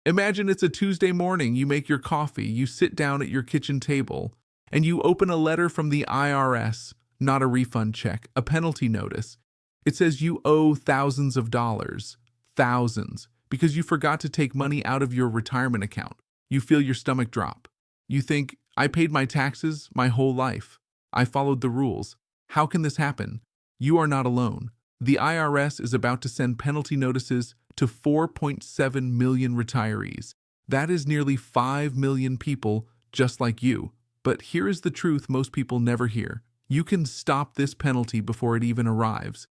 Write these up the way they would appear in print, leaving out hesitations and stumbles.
Imagine it's a Tuesday morning, you make your coffee, you sit down at your kitchen table, and you open a letter from the IRS, not a refund check, a penalty notice. It says you owe thousands of dollars, thousands, because you forgot to take money out of your retirement account. You feel your stomach drop. You think, I paid my taxes my whole life. I followed the rules. How can this happen? You are not alone. The IRS is about to send penalty notices to 4.7 million retirees. That is nearly 5 million people just like you. But here is the truth most people never hear. You can stop this penalty before it even arrives.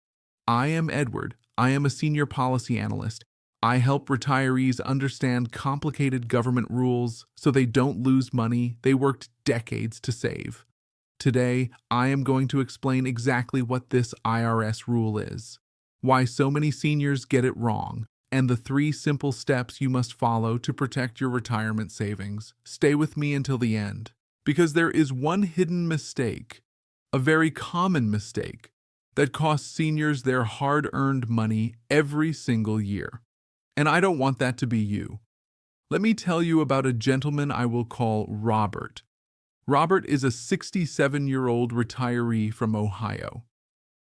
I am Edward. I am a Senior Policy Analyst. I help retirees understand complicated government rules so they don't lose money they worked decades to save. Today, I am going to explain exactly what this IRS rule is, why so many seniors get it wrong, and the 3 simple steps you must follow to protect your retirement savings. Stay with me until the end, because there is one hidden mistake, a very common mistake, that costs seniors their hard-earned money every single year. And I don't want that to be you. Let me tell you about a gentleman I will call Robert. Robert is a 67-year-old retiree from Ohio.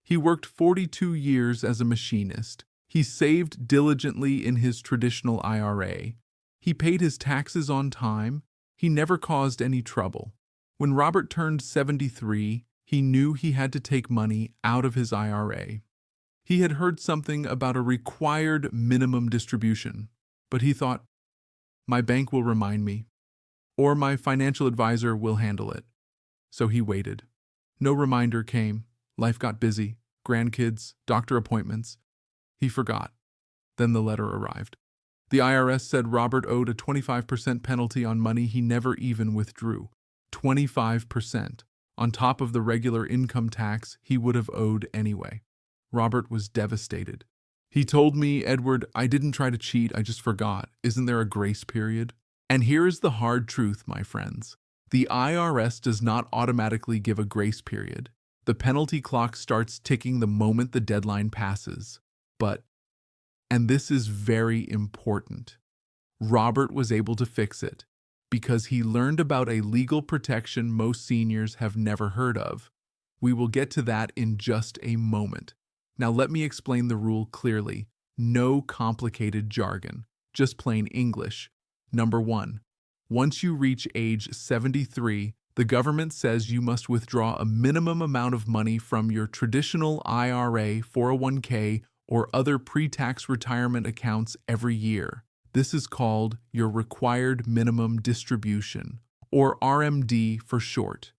He worked 42 years as a machinist. He saved diligently in his traditional IRA. He paid his taxes on time. He never caused any trouble. When Robert turned 73, he knew he had to take money out of his IRA. He had heard something about a required minimum distribution, but he thought, my bank will remind me, or my financial advisor will handle it. So he waited. No reminder came. Life got busy. Grandkids, doctor appointments. He forgot. Then the letter arrived. The IRS said Robert owed a 25% penalty on money he never even withdrew. 25%, on top of the regular income tax he would have owed anyway. Robert was devastated. He told me, Edward, I didn't try to cheat, I just forgot. Isn't there a grace period? And here is the hard truth, my friends. The IRS does not automatically give a grace period. The penalty clock starts ticking the moment the deadline passes. But, and this is very important, Robert was able to fix it because he learned about a legal protection most seniors have never heard of. We will get to that in just a moment. Now let me explain the rule clearly. No complicated jargon, just plain English. Number 1. Once you reach age 73, the government says you must withdraw a minimum amount of money from your traditional IRA, 401k, or other pre-tax retirement accounts every year. This is called your required minimum distribution, or RMD for short.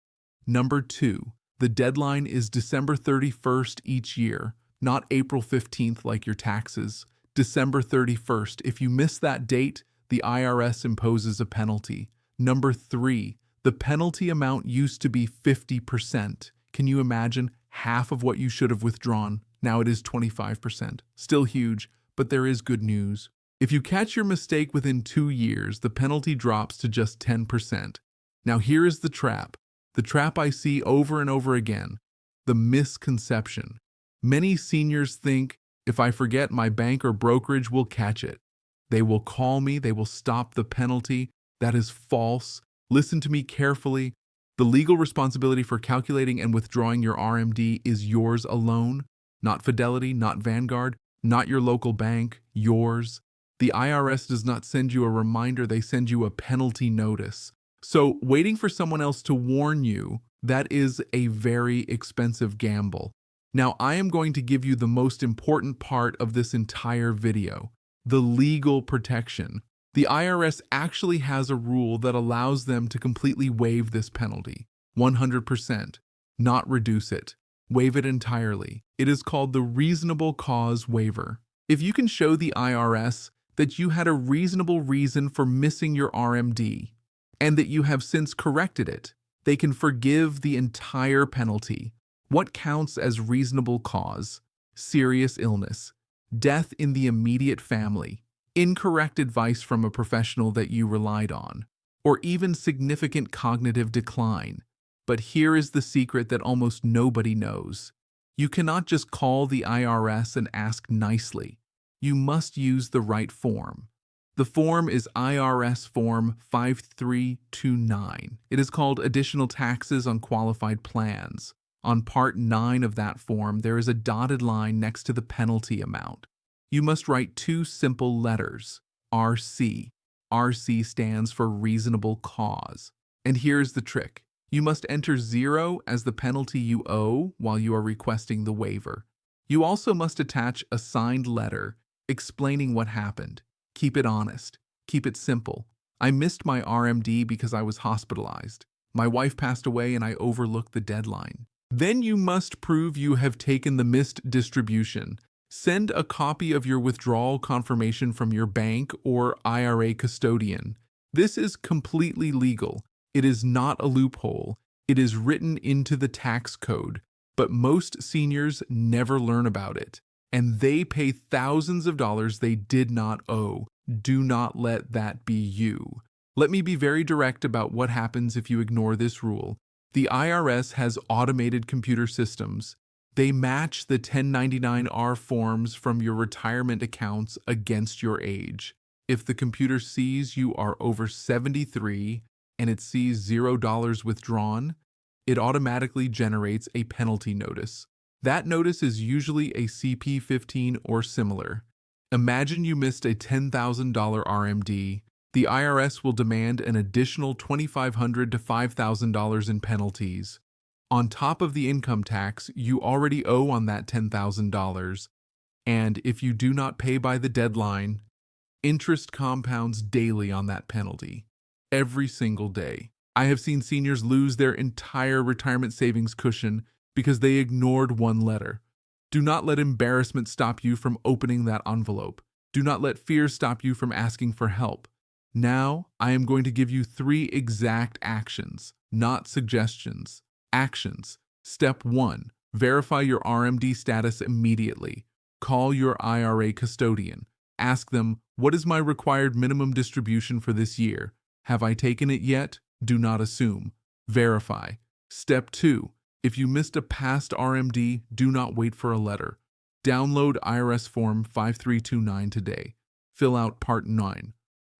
Number 2. The deadline is December 31st each year, not April 15th like your taxes. December 31st. If you miss that date, the IRS imposes a penalty. Number 3. The penalty amount used to be 50%. Can you imagine? Half of what you should have withdrawn. Now it is 25%. Still huge, but there is good news. If you catch your mistake within 2 years, the penalty drops to just 10%. Now here is the trap I see over and over again, the misconception. Many seniors think, if I forget, my bank or brokerage will catch it. They will call me, they will stop the penalty. That is false. Listen to me carefully. The legal responsibility for calculating and withdrawing your RMD is yours alone, not Fidelity, not Vanguard, not your local bank, yours. The IRS does not send you a reminder, they send you a penalty notice. So waiting for someone else to warn you, that is a very expensive gamble. Now I am going to give you the most important part of this entire video, the legal protection. The IRS actually has a rule that allows them to completely waive this penalty, 100%, not reduce it, waive it entirely. It is called the Reasonable Cause Waiver. If you can show the IRS that you had a reasonable reason for missing your RMD and that you have since corrected it, they can forgive the entire penalty. What counts as reasonable cause? Serious illness, death in the immediate family, incorrect advice from a professional that you relied on, or even significant cognitive decline. But here is the secret that almost nobody knows. You cannot just call the IRS and ask nicely. You must use the right form. The form is IRS Form 5329. It is called Additional Taxes on Qualified Plans. On Part 9 of that form, there is a dotted line next to the penalty amount. You must write two simple letters, RC. RC stands for Reasonable Cause. And here's the trick. You must enter 0 as the penalty you owe while you are requesting the waiver. You also must attach a signed letter explaining what happened. Keep it honest. Keep it simple. I missed my RMD because I was hospitalized. My wife passed away and I overlooked the deadline. Then you must prove you have taken the missed distribution. Send a copy of your withdrawal confirmation from your bank or IRA custodian. This is completely legal. It is not a loophole. It is written into the tax code, but most seniors never learn about it, and they pay thousands of dollars they did not owe. Do not let that be you. Let me be very direct about what happens if you ignore this rule. The IRS has automated computer systems. They match the 1099-R forms from your retirement accounts against your age. If the computer sees you are over 73 and it sees $0 withdrawn, it automatically generates a penalty notice. That notice is usually a CP15 or similar. Imagine you missed a $10,000 RMD. The IRS will demand an additional $2,500 to $5,000 in penalties. On top of the income tax you already owe on that $10,000, and if you do not pay by the deadline, interest compounds daily on that penalty. Every single day. I have seen seniors lose their entire retirement savings cushion because they ignored one letter. Do not let embarrassment stop you from opening that envelope. Do not let fear stop you from asking for help. Now, I am going to give you 3 exact actions, not suggestions. Actions. Step 1. Verify your RMD status immediately. Call your IRA custodian. Ask them, what is my required minimum distribution for this year? Have I taken it yet? Do not assume. Verify. Step 2. If you missed a past RMD, do not wait for a letter. Download IRS Form 5329 today. Fill out Part 9.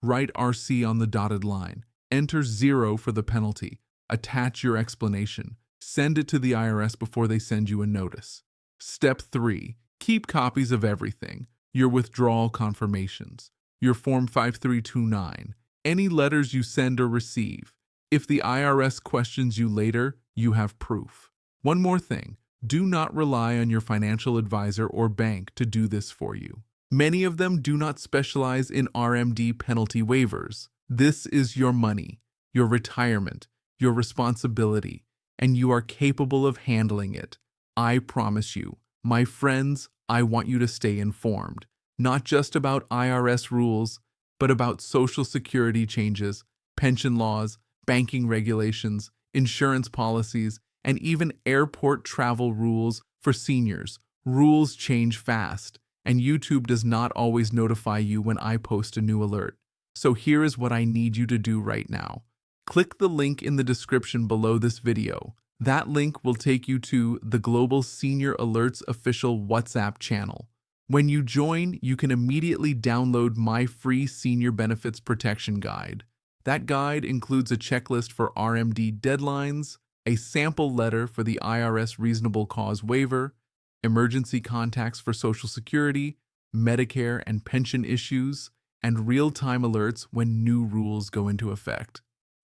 Write RC on the dotted line. Enter 0 for the penalty. Attach your explanation. Send it to the IRS before they send you a notice. Step 3. Keep copies of everything. Your withdrawal confirmations. Your Form 5329. Any letters you send or receive. If the IRS questions you later, you have proof. One more thing. Do not rely on your financial advisor or bank to do this for you. Many of them do not specialize in RMD penalty waivers. This is your money, your retirement, your responsibility, and you are capable of handling it. I promise you. My friends, I want you to stay informed, not just about IRS rules, but about Social Security changes, pension laws, banking regulations, insurance policies, and even airport travel rules for seniors. Rules change fast, and YouTube does not always notify you when I post a new alert. So here is what I need you to do right now. Click the link in the description below this video. That link will take you to the Global Senior Alerts official WhatsApp channel. When you join, you can immediately download my free Senior Benefits Protection Guide. That guide includes a checklist for RMD deadlines, a sample letter for the IRS Reasonable Cause Waiver, emergency contacts for Social Security, Medicare and pension issues, and real-time alerts when new rules go into effect.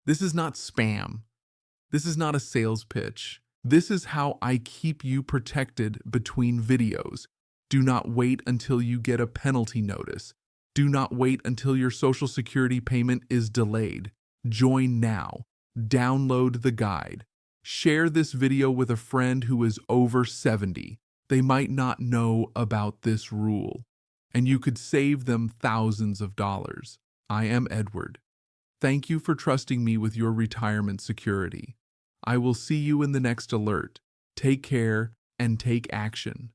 This is not spam. This is not a sales pitch. This is how I keep you protected between videos. Do not wait until you get a penalty notice. Do not wait until your Social Security payment is delayed. Join now. Download the guide. Share this video with a friend who is over 70. They might not know about this rule, and you could save them thousands of dollars. I am Edward. Thank you for trusting me with your retirement security. I will see you in the next alert. Take care and take action.